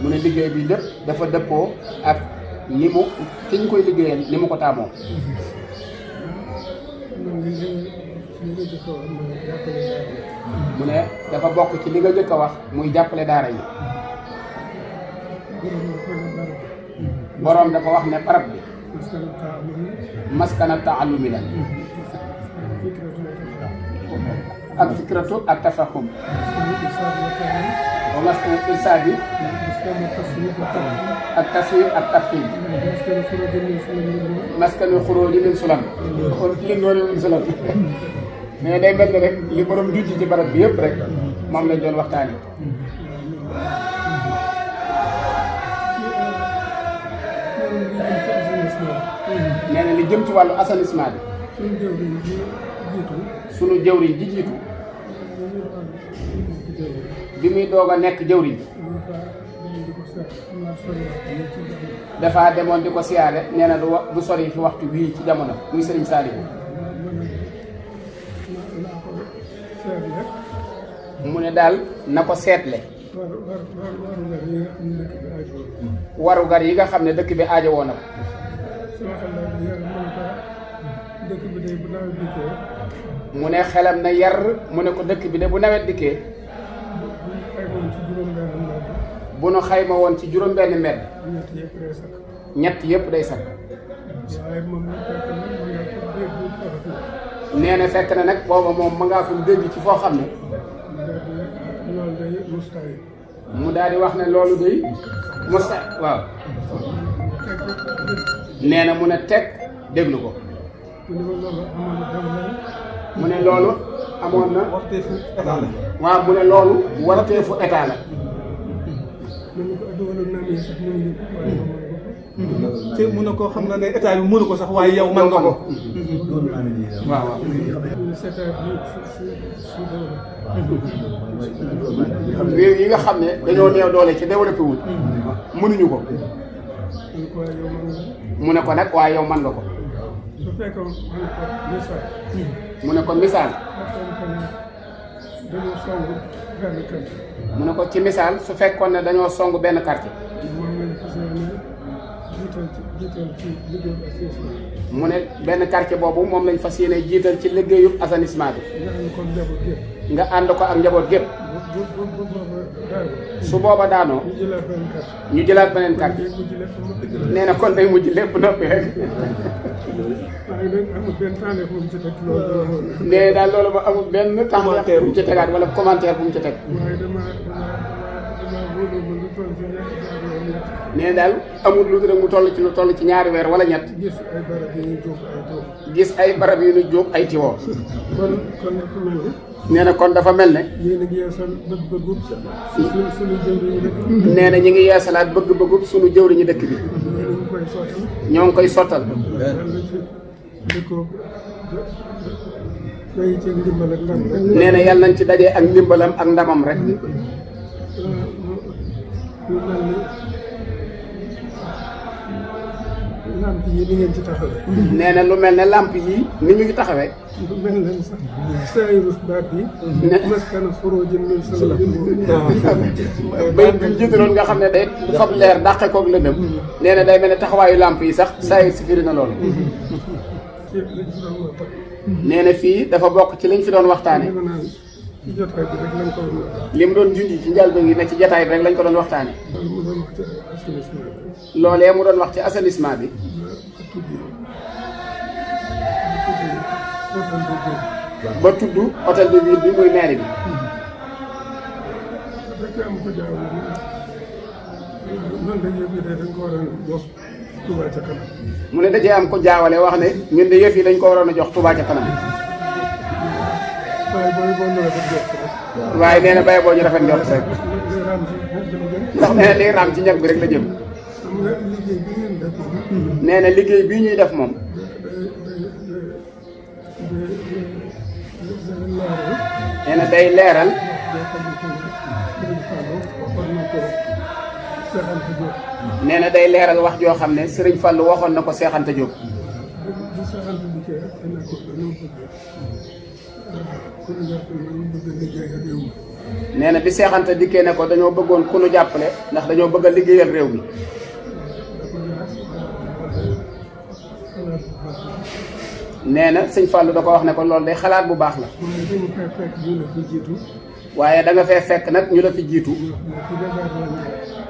mu ne liggéey bi lépp dafa dëppoo ak ni mu ki ñu koy liggéeyal ni mu ko taamoo. mu ne dafa bokk ci li nga jëkk a wax muy jàppale daara yi. boroom dafa wax ne barab bi maskana taallumi la ak fikratu ak tafahum wa maskana irsaadi ak taswir ak tafhim maskana xuróoji min sulam min sulam mais day mel ni rek li borom juuti ci barab bi yëpp rek moom lañ doon waxtaane. nee na li jëm ci wàllu assainissement bi sunu jëwriñ ji jiitu bi muy doog a nekk jëwriñ dafa demoon di ko siyaare nee na du sori fi waxtu wii ci jamono muy Sëriñ Saliou mu ne daal na ko seetle warugar yi nga xam ne dëkk bi aajo woon na ko. mu ne xelam na yar mu ne ko dëkk bi de bu nawet dikkee bu nu xayma woon ci juróom-benn mbedd ñett yëpp day sakk. nee na fekk na nag booba moom ma ngaa ko dégg ci foo xam ne mu daal di wax ne loolu day musta waaw nee na mu ne teg déglu ko mu ne loolu amoon na waaw mu ne loolu warteefu état la. te mun na koo xam na ne état bi mënu ko sax waaye yow man nga ko. waaw waaw. réew yi nga xam ne dañoo néew doole ci développé wul mënuñu ko. mu ne ko nag waaye yow man nga ko. mu ne ko misaal. mu ne ko ci misaal su fekkoon ne dañoo song benn quartier. mu ne benn quartier boobu moom lañ fas yéene jiital ci liggéeyu assainissement bi. nga ànd ko ak njaboot gépp. su booba daanoo. ñu jëlaat beneen quartier. nee na kon day mujj lépp noppi rek. nee daal loolu ba amul benn commentaire bu mu ci tegaat wala commentaire bu mu ci teg. nee daal amul lu dul mu toll ci ñaari weer wala ñett. gis ay barab yu ñu jóg ay tiwoo. nee na kon dafa mel ne. nee na ñu ngi yeesalaat bëgg-bëggub sunu jëwriñu dëkk bi. ñoo ngi koy sottal. nee na yàlla nañ ci dajee ak ndimbalam ak ndamam rek. lamp yi ni ngeen ci taxawee. nee na lu mel ne lamp yi ni ñu ngi taxawee. lu mel ne sax sayrus baat bi. maskana xurujin min saladin. bay bi jiitaloon nga xam ne day fab leer dàqe koog lëndëm. nee na day mel ne taxawaayu lamp yi sax sayir si firi na loolu. nee na fii dafa bokk ci liñ fi doon waxtaane. ci jotaay bi rek lañ ko doon. li mu doon junj ci njëlbéen gi ne ci jotaay bi rek lañ ko doon waxtaane. loolee mu doon wax ci assainissement bi. ba tudd hôtel de ville bi muy maire bi. mu ne dajee am ko jaawale wax ne ñun de yëf yi dañ ko waroon a jox Touba ca kanam. waaye nee na bàyyi boo ñu rafet njort rek. ndax nee na liy raam ci ñag bi rek la jëm. nee na liggéey bii ñuy def moom. nee na day leeral. nee na day leeral wax joo xam ne Sëriñ Fallu waxoon na ko Seex Anta Jóob. nee na bi Seex Anta dikkee ne ko dañoo bëggoon ku nu jàppale ndax dañoo bëgg a liggéeyal réew mi. nee na sëñ Fallou da ko wax ne ko loolu day xalaat bu baax la. waaye da nga fee fekk nag ñu la fi jiitu.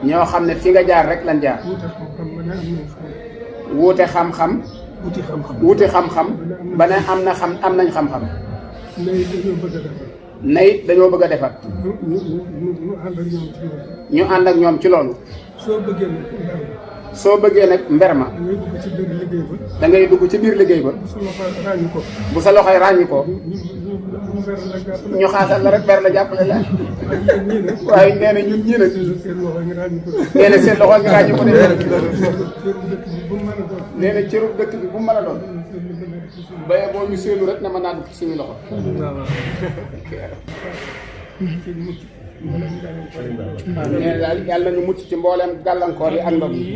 ñoo xam ne fi nga jaar rek lan jaar. wuute xam-xam. wuti xam-xam. ba ne am nañ xam-xam. nay dañoo bëgg a defar. ñu ànd ak ñoom ci loolu. soo bëggee nag mber ma. da ngay dugg ci biir liggéey ba. bu sa loxoy ràññi ko. ñu xaasal la rek ber la jàppale la. waaye nee na ñun ñii nag. nee na seen loxo nga ràññi ko de. nee na cëru dëkk bi bu mu mën a doon. baye boo ñu séenu rek na mën naa dugg ci suñu loxo. waaw nee na daal yàlla ñu mucc ci mbooleem gàllankoor yi ak ndox yi.